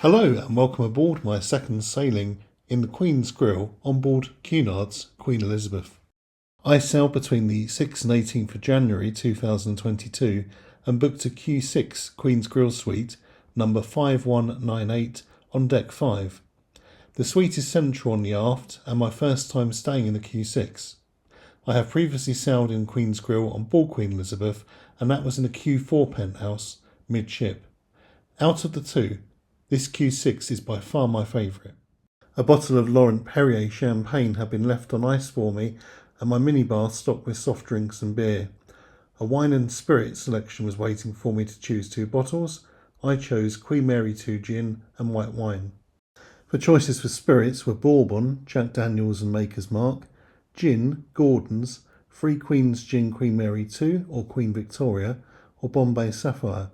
Hello and welcome aboard my second sailing in the Queen's Grill on board Cunard's Queen Elizabeth. I sailed between the 6th and 18th of January 2022 and booked a Q6 Queen's Grill suite number 5198 on deck 5. The suite is central on the aft and my first time staying in the Q6. I have previously sailed in Queen's Grill on board Queen Elizabeth and that was in the Q4 penthouse midship. Out of the two, this Q6 is by far my favourite. A bottle of Laurent Perrier champagne had been left on ice for me and my minibar stocked with soft drinks and beer. A wine and spirit selection was waiting for me to choose 2 bottles. I chose Queen Mary 2 gin and white wine. The choices for spirits were Bourbon, Jack Daniels and Maker's Mark, gin, Gordon's, 3 Queen's Gin Queen Mary 2 or Queen Victoria, or Bombay Sapphire.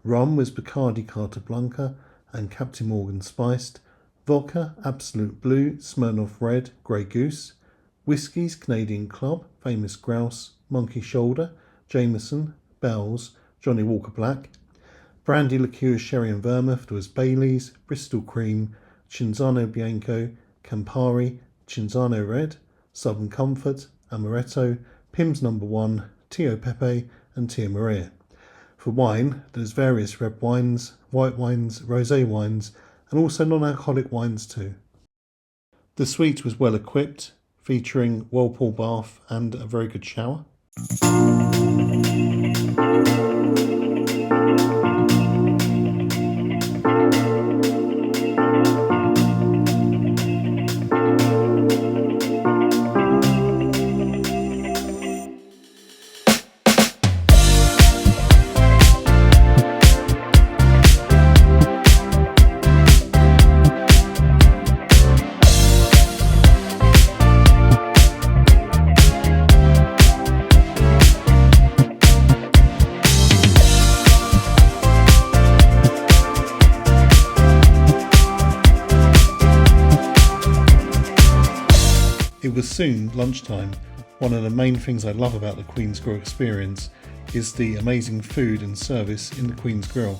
Rum was Bacardi Carta Blanca and Captain Morgan Spiced, vodka, Absolute Blue, Smirnoff Red, Grey Goose, whiskies, Canadian Club, Famous Grouse, Monkey Shoulder, Jameson, Bell's, Johnny Walker Black, brandy, liqueurs, sherry and vermouth. There was Bailey's, Bristol Cream, Cinzano Bianco, Campari, Cinzano Red, Southern Comfort, Amaretto, Pimm's No. 1, Tio Pepe and Tia Maria. For wine, there's various red wines, white wines, rosé wines, and also non-alcoholic wines too. The suite was well equipped, featuring Whirlpool Bath and a very good shower. It was soon lunchtime. One of the main things I love about the Queen's Grill experience is the amazing food and service in the Queen's Grill.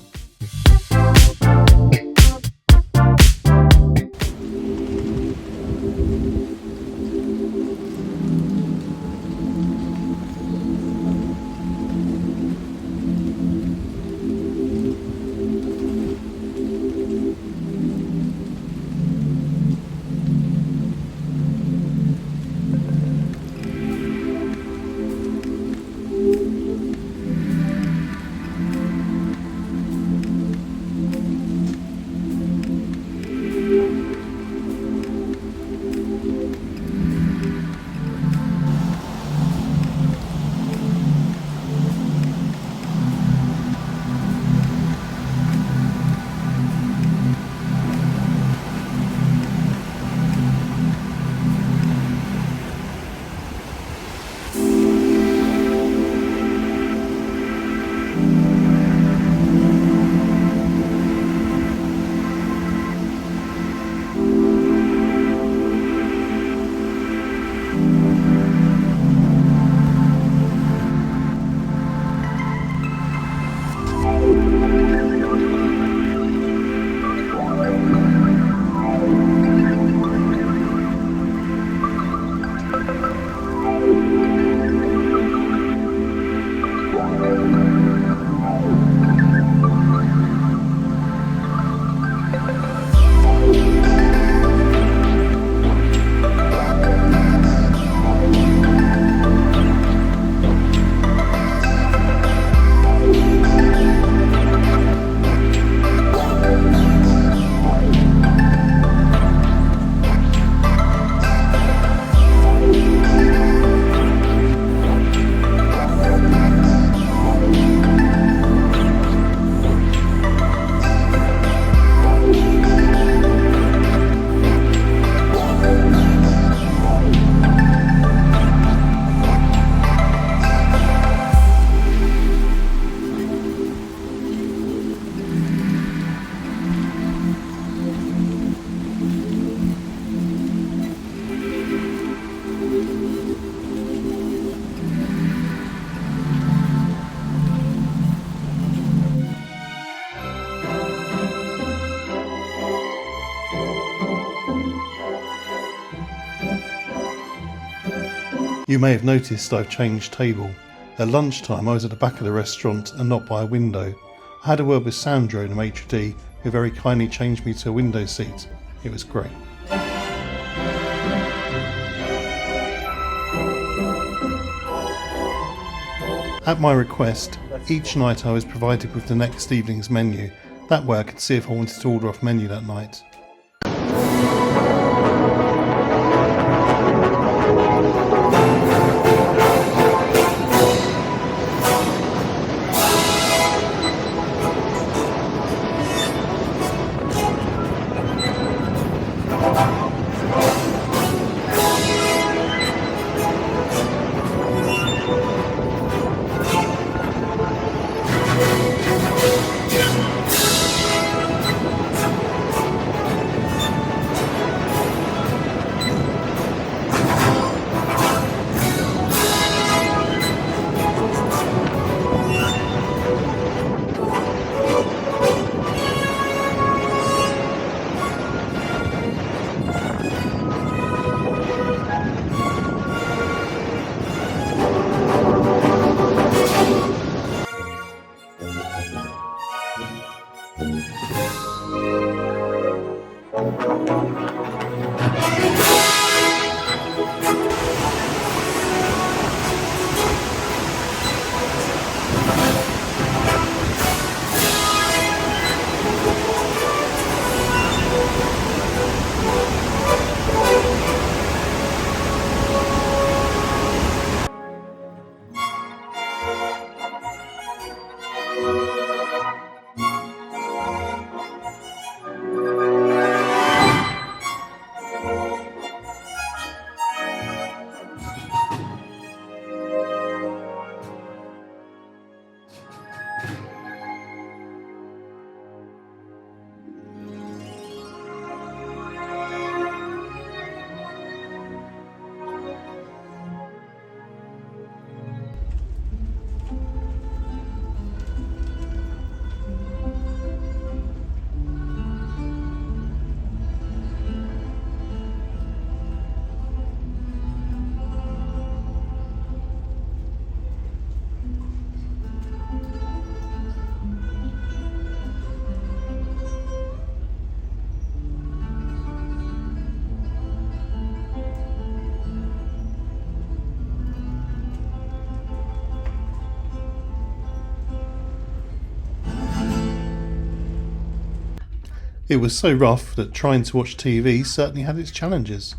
You may have noticed I've changed table. At lunchtime I was at the back of the restaurant and not by a window. I had a word with Sandro, the Maitre d', who very kindly changed me to a window seat. It was great. At my request, each night I was provided with the next evening's menu. That way I could see if I wanted to order off menu that night. It was so rough that trying to watch TV certainly had its challenges.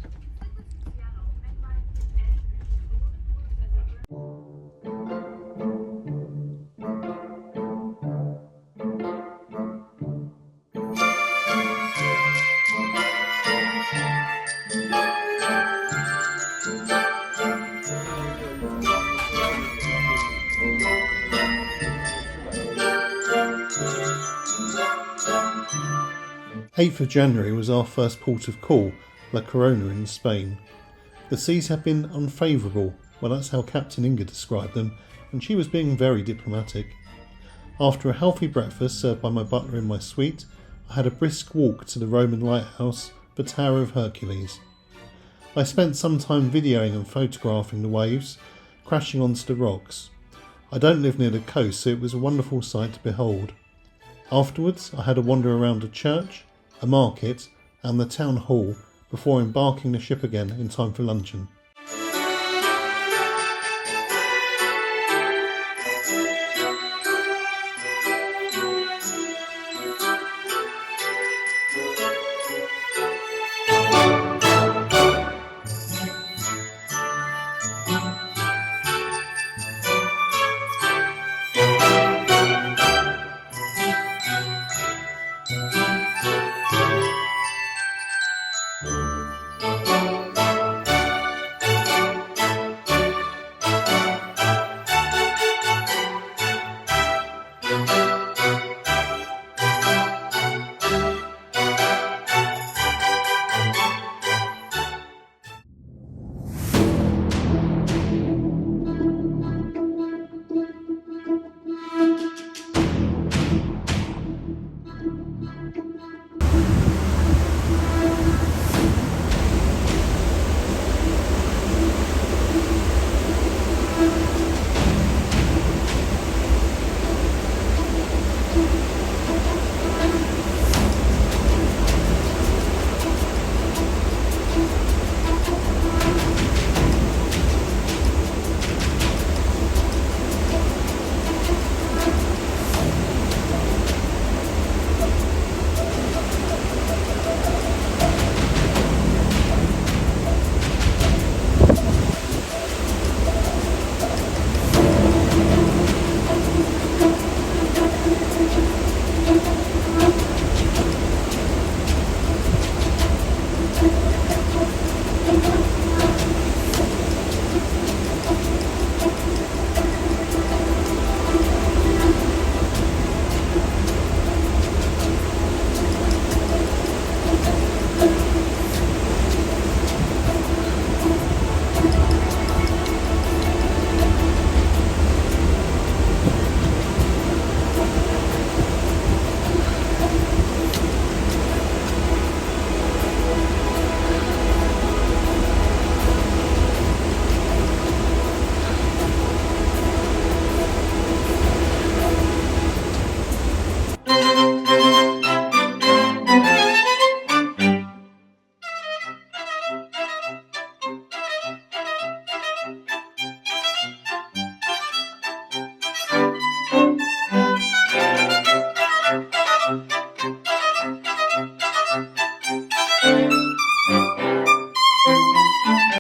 January 8th was our first port of call, La Coruna in Spain. The seas had been unfavourable, well that's how Captain Inga described them, and she was being very diplomatic. After a healthy breakfast served by my butler in my suite, I had a brisk walk to the Roman lighthouse, the Tower of Hercules. I spent some time videoing and photographing the waves crashing onto the rocks. I don't live near the coast, so it was a wonderful sight to behold. Afterwards I had a wander around a church, a market and the town hall before embarking the ship again in time for luncheon.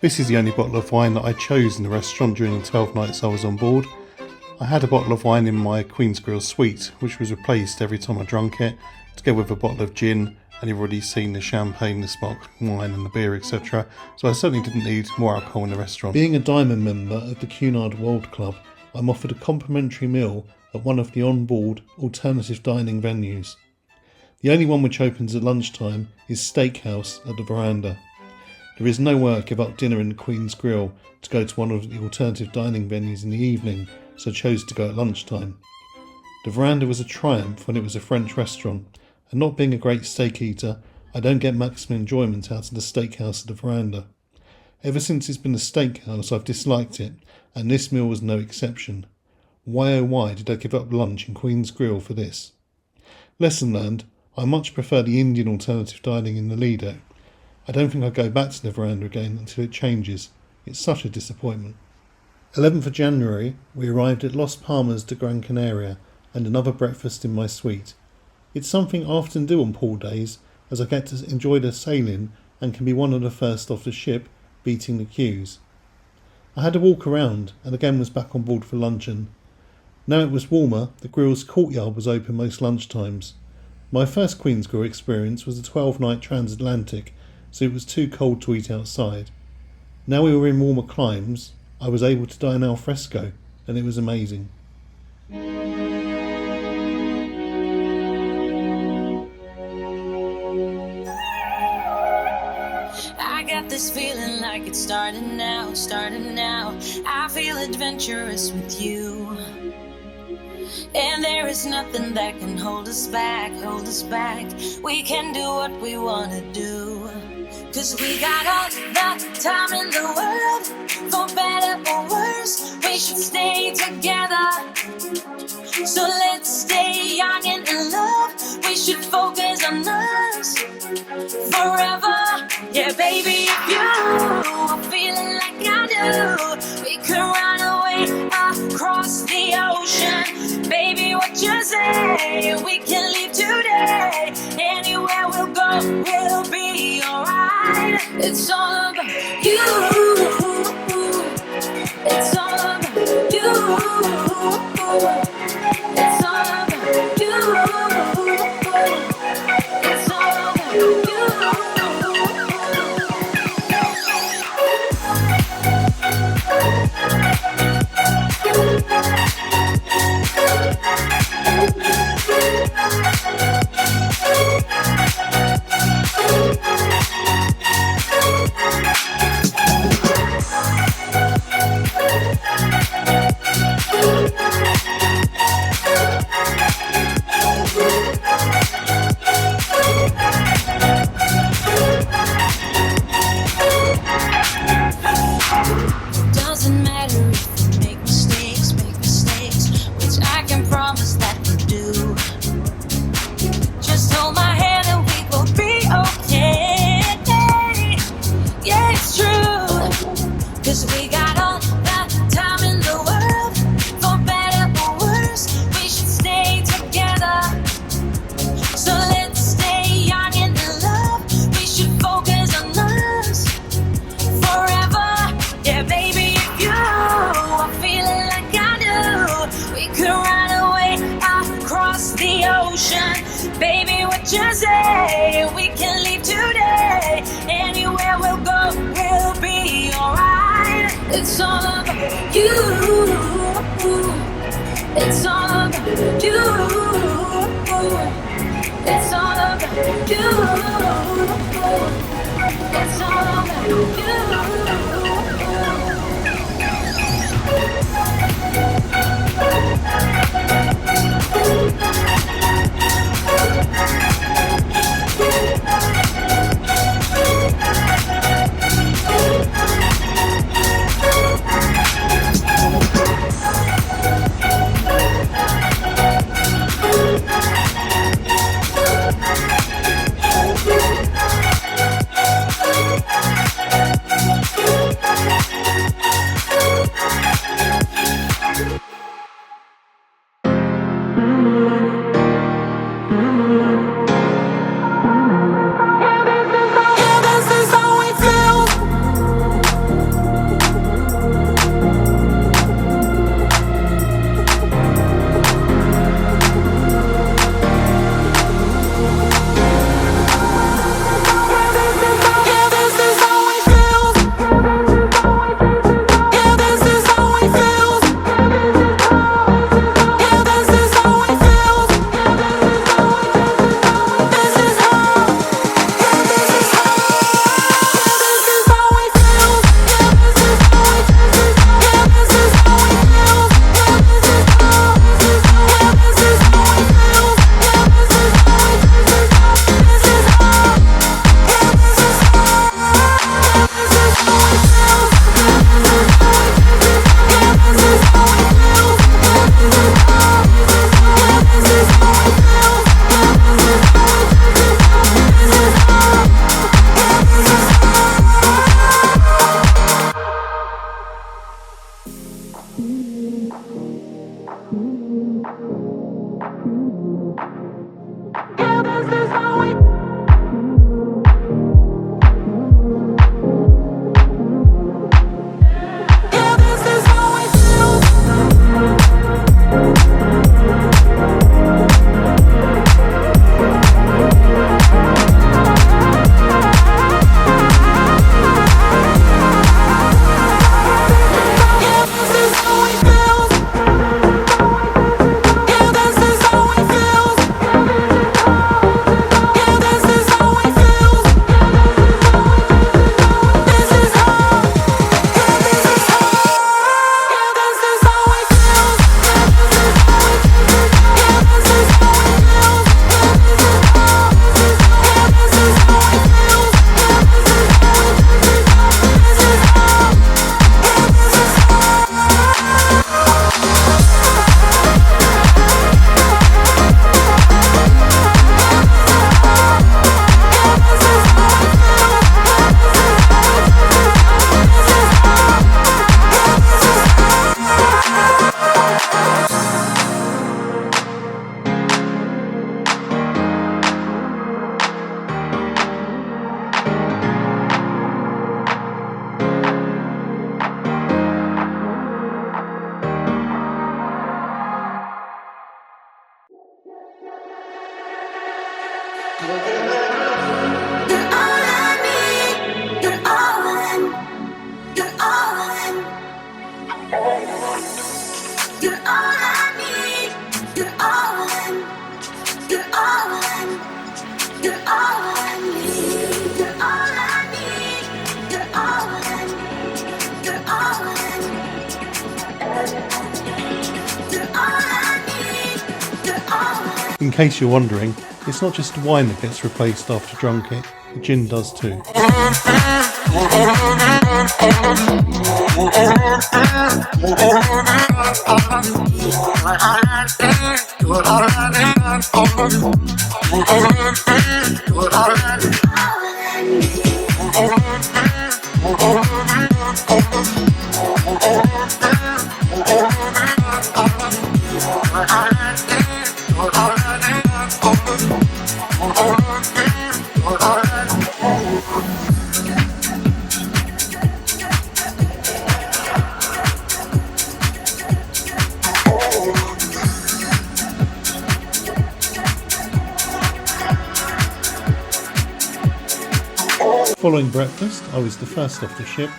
This is the only bottle of wine that I chose in the restaurant during the 12 nights I was on board. I had a bottle of wine in my Queen's Grill suite, which was replaced every time I drank it, together with a bottle of gin, and you've already seen the champagne, the sparkling wine and the beer, etc. So I certainly didn't need more alcohol in the restaurant. Being a Diamond member of the Cunard World Club, I'm offered a complimentary meal at one of the on-board alternative dining venues. The only one which opens at lunchtime is Steakhouse at the Veranda. There is no way I give up dinner in the Queen's Grill to go to one of the alternative dining venues in the evening, so I chose to go at lunchtime. The Veranda was a triumph when it was a French restaurant, and not being a great steak eater, I don't get maximum enjoyment out of the Steakhouse at the Veranda. Ever since it's been a steakhouse, I've disliked it, and this meal was no exception. Why oh why did I give up lunch in Queen's Grill for this? Lesson learned, I much prefer the Indian alternative dining in the Lido. I don't think I'll go back to the Veranda again until it changes. It's such a disappointment. 11th of January, we arrived at Las Palmas de Gran Canaria and another breakfast in my suite. It's something I often do on pool days, as I get to enjoy the sailing and can be one of the first off the ship, beating the queues. I had a walk around and again was back on board for luncheon. Now it was warmer, the grill's courtyard was open most lunchtimes. My first Queen's Grill experience was a 12-night transatlantic, so it was too cold to eat outside. Now we were in warmer climes, I was able to dine al fresco, and it was amazing. I got this feeling like it's starting now. I feel adventurous with you. And there is nothing that can hold us back. We can do what we want to do. 'Cause we got all the time in the world. For better or worse, we should stay together. So let's stay young and in love. We should focus on us forever. Yeah, baby, if you are feeling like I do, we could run away across the ocean. Baby, what you say? We can leave today. Anywhere we'll go, we'll be alright. It's all about you. It's all about you. It's all about you. It's all about you. Doesn't matter if we make mistakes, which I can promise that we do. Just hold my hand and we will be okay. Yeah, it's true. 'Cause we got all the time in the world. For better or worse, we should stay together. So let's stay young and in love. We should focus on us forever. Yeah, baby, if you are feeling like I do, we could run away across the ocean. Baby, what you say? We can leave today. Anywhere we'll go, we'll be alright. It's all about you. It's all about you. It's all about you. It's all about you. In case you're wondering, it's not just wine that gets replaced after drunken, gin does too. Following breakfast, I was the first off the ship.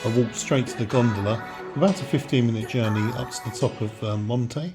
I walked straight to the gondola, about a 15-minute journey up to the top of Monte.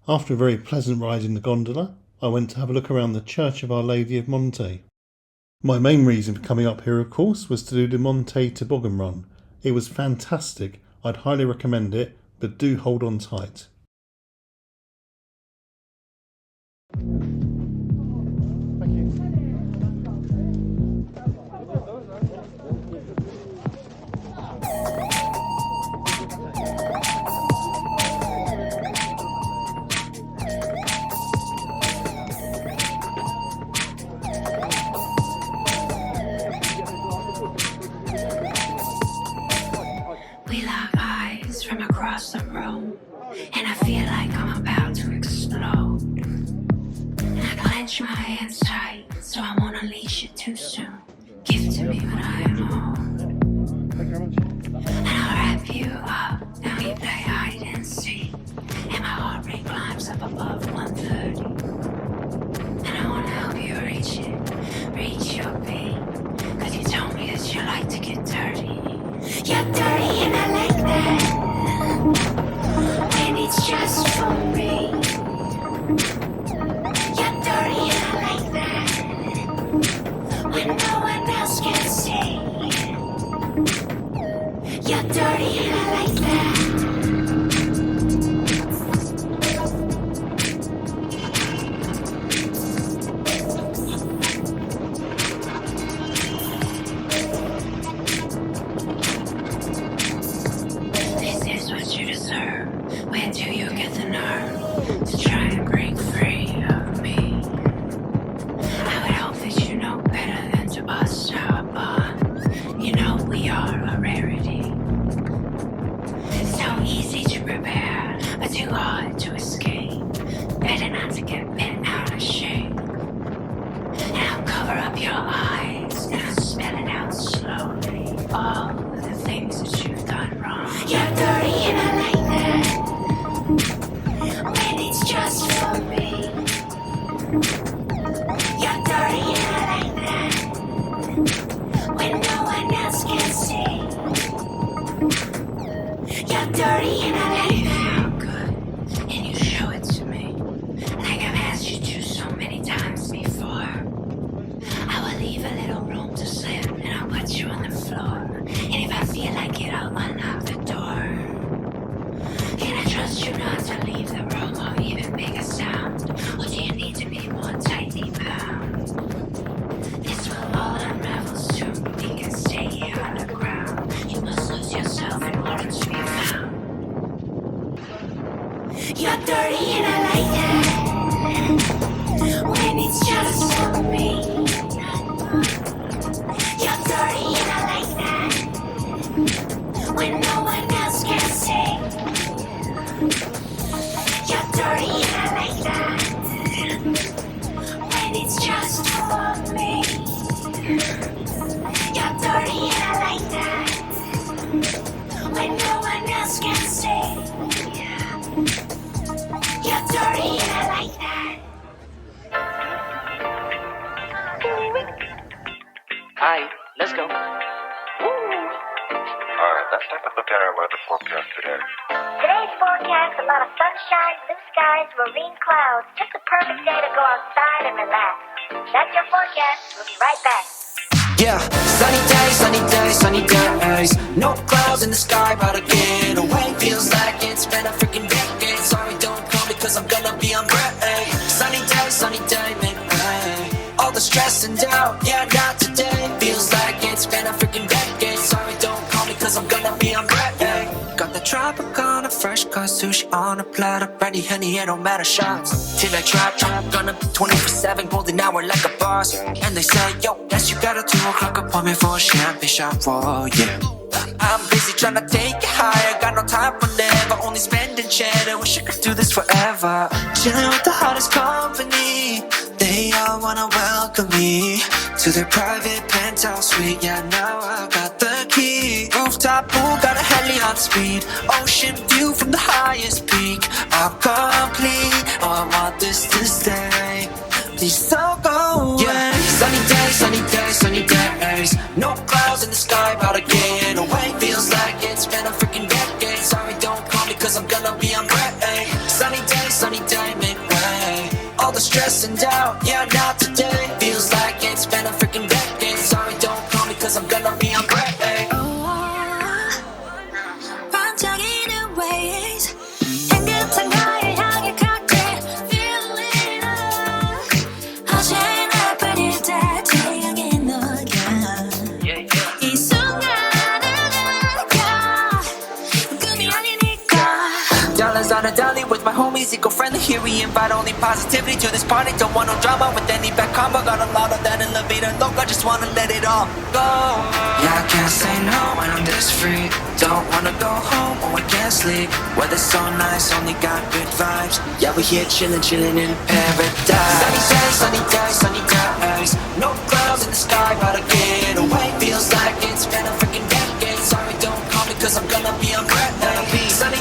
After a very pleasant ride in the gondola, I went to have a look around the Church of Our Lady of Monte. My main reason for coming up here, of course, was to do the Monte Toboggan Run. It was fantastic. I'd highly recommend it, but do hold on tight. Thank you. across the room, and I feel like I'm about to explode. And I clench my hands tight, so I won't unleash it too soon. Give to me when I am home, and I'll wrap you up, and we play hide and seek. And my heart rate climbs up above 130, and I wanna help you reach your peak. Cause you told me that you like to get dirty. You're dirty and I like that, when it's just for me. You're dirty and I like that, when no one else can see. You're dirty and I like that. When do you get the nerve to try and break free of me? I would hope that you know better than to bust our bond. You know we are a rarity. So easy to prepare, but too hard to escape. Better not to get bent out of shape. And I'll cover up your eyes and I'll spell it out slowly. All of the things that you've done wrong. You're dirty and I like that, when it's just for me. You're dirty and I like that, when no one else can see. You're dirty and I like that. Feel good, and you show it to me, like I've asked you to so many times before. I will leave a little room to slip, and I'll put you on the floor. And if I feel like it, I'll unlock the door. Can I trust you not to leave the room or even make a sound? Or do you need to be more tightly bound? This will all unravel soon, but we can stay here on the ground. You must lose yourself in order to be found. You're dirty and I like that, when it's just for me. You're dirty and I like that, when no one else can see. You're dirty and I like that, when it's just for me. You're dirty and I like that, when no one else can see. You're dirty and I like that. Hi, let's go. Alright, let's take a look at our weather forecast today. Today's forecast, a lot of sunshine, blue skies, marine clouds. Just a perfect day to go outside and relax. That's your forecast. We'll be right back. Yeah, sunny days, sunny days, sunny days. No clouds in the sky, about to get away. Feels like it's been a freaking decade. Sorry, don't call me cause I'm gonna be on break. Sunny day, man. All the stress and doubt, yeah, not today. Feels like it's been a freaking decade. Sorry, don't call me cause I'm gonna be on break. Got the Tropicana, fresh cut sushi on a platter. Brandy, honey, it don't matter, shots. Till I drop, gonna be 24/7, golden hour like a boss. And they say, yo, yes, you got a 2 o'clock appointment for a champagne shot, oh yeah. I'm busy trying to take it higher, got no time for never, only spending cheddar. Wish I could do this forever. Chilling with the hottest company, they all wanna welcome me to their private penthouse suite. Yeah, now I got the key. Rooftop pool, got a heli on speed. Ocean view from the highest peak. I'm complete, oh, I want this to stay. Please don't go away. Yeah, sunny days, sunny days, sunny days. No clouds in the sky, about to get away. Feels like it's been a freaking decade. Sorry, don't call me cause I'm gonna be on break. Sunny day, make way. All the stress and doubt, yeah, not today. Feels like it's been a freaking decade. Sorry, don't call me cause I'm gonna be on break. 반짝이는 waves 향긋한 나를 향해 갈게 Feeling up 어제나 빠질 때 태양의 너야 이 순간을 느껴 꿈이 아니니까 Dollars on a dolly with my homies, eco-friendly. Here we invite only positivity to this party. Don't want no drama with any back combo. Got a lot of that in La Vida Loca, just wanna let it all go. Yeah, I can't say no when I'm this free. Don't don't wanna go home, oh I can't sleep. Weather's so nice, only got good vibes. Yeah, we're here chillin', chillin' in paradise. Sunny days, sunny days, sunny days. No clouds in the sky, but I get away. Feels like it's been a freaking decade. Sorry, don't call me cause I'm gonna be on Gran. Sunny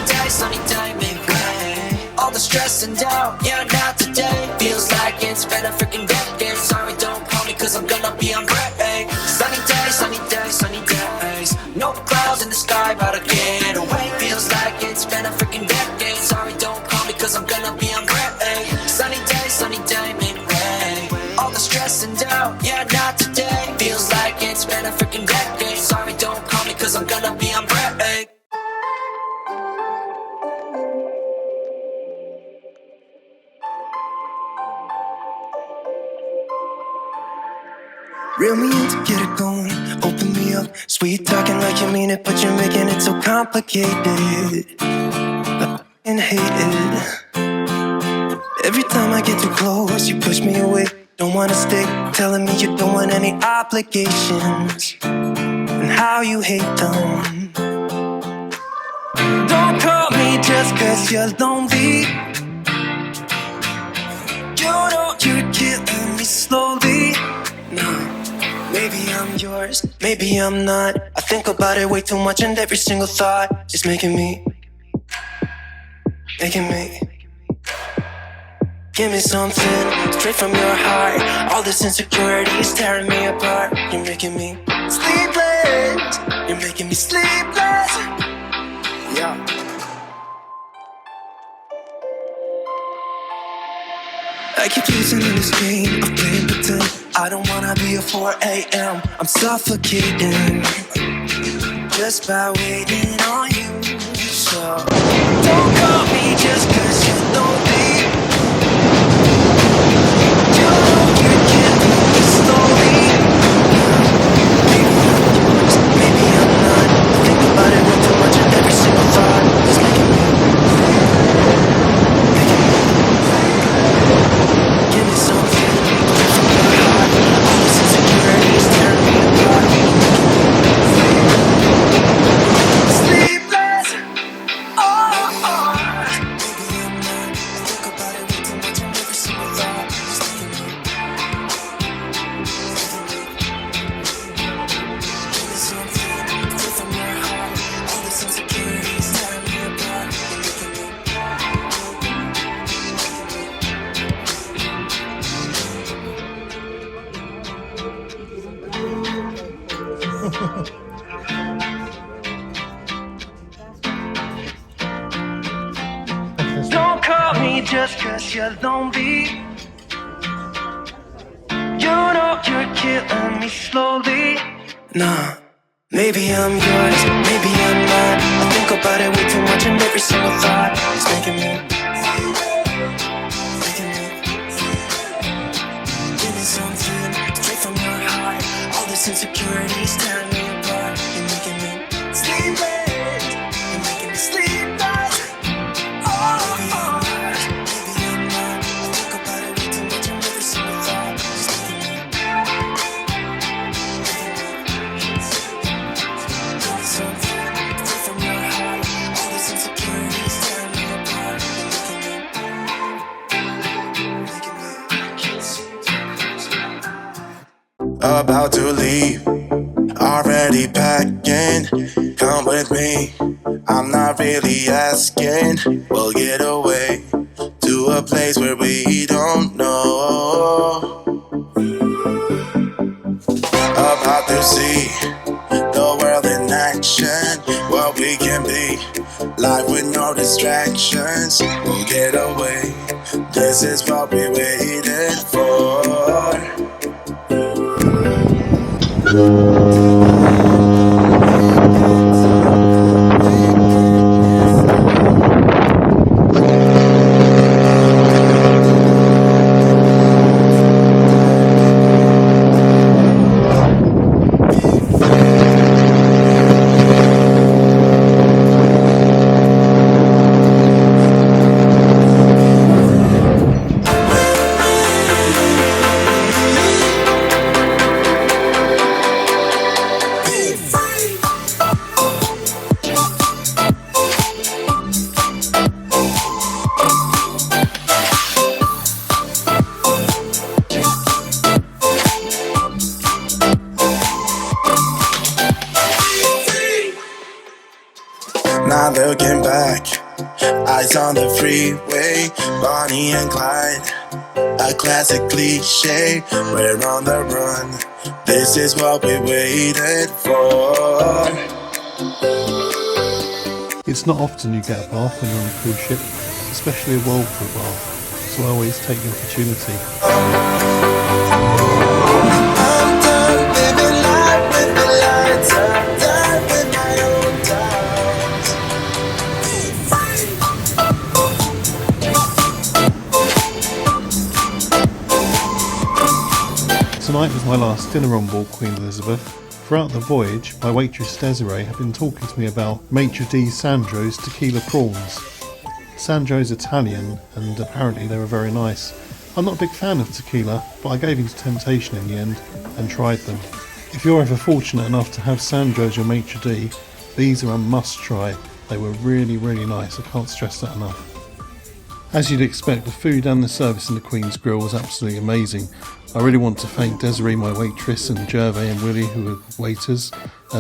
day, make rain. All the stress and doubt, yeah, not today. Feels like it's been a freaking decade. Sorry, don't call me cause I'm gonna be on Gran. Sunny days, sunny days, sunny days. No clouds in the sky, but I get away. Feels like it's been a freaking decade. Sorry, don't call me cause I'm gonna be on Gran. Sunny day, make rain. All the stress and doubt, yeah, not today. Feels like it's been a freaking decade. Sorry, don't call me cause I'm gonna be on Gran. Reel me in to get it going, open me up. Sweet talking like you mean it, but you're making it so complicated. I f***ing hate it. Every time I get too close, you push me away. Don't wanna stick, telling me you don't want any obligations, and how you hate them. Don't call me just cause you're lonely. You know you're killing me slowly. No. Maybe I'm yours, maybe I'm not. I think about it way too much, and every single thought is making me. Give me something straight from your heart. All this insecurity is tearing me apart. You're making me sleepless. You're making me sleepless. Yeah. I keep losing in this game of playing pretend. I don't wanna be a 4 a.m. I'm suffocating just by waiting on you. So don't call me just cause you don't leave. You know you're killing me slowly. Maybe I'm yours, maybe I'm not. I think about it way too much, and every single thought is making me. Give me something from your heart. All this insecurity is tearing me apart. Sleepless. Oh, oh. Maybe I'm not. I think about it way too much, and every single thought is making me. Give me something from your heart. All this insecurity is tearing me apart. Don't call me just cause you're lonely. You know you're killing me slowly. Nah, maybe I'm yours, maybe I'm not. I think about it way too much, and every single thought is making me. Give me something straight from your heart. All this insecurity is tearing me apart. You're making me sleepless. You're making me sleepless. Oh, maybe I'm not. I think about it way too much, and every single thought is making me. Give me something straight from your heart. All this insecurity is tearing me apart. You're making me. About to leave, already packing. Come with me, I'm not really asking. We'll get away to a place where we don't know. About to see the world in action, what we can be, life with no distractions. We'll get away, this is what we waited for. not looking back. Eyes on the freeway, Bonnie and Clyde. A classic cliche, we're on the run. This is what we waited for. It's not often you get a bath when you're on a cruise ship, especially a Whirlpool bath, so I always take the opportunity. I'm done living life with the lights. I'm done with my own doubts. Tonight was my last dinner on board Queen Elizabeth. Throughout the voyage, my waitress Desiree had been talking to me about Maitre D. Sandro's Tequila prawns. Sandro's Italian, and apparently they were very nice. I'm not a big fan of tequila, but I gave in to temptation in the end and tried them. If you're ever fortunate enough to have Sandro's or Maitre D, these are a must try. They were really, really nice, I can't stress that enough. As you'd expect, the food and the service in the Queen's Grill was absolutely amazing. I really want to thank Desiree, my waitress, and Gervais and Willie, who were waiters,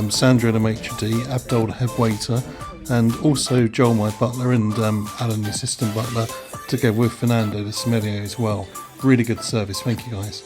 Sandro, the maitre d', Abdul, the head waiter, and also Joel, my butler, and Alan, the assistant butler, together with Fernando, the sommelier as well. Really good service, thank you guys.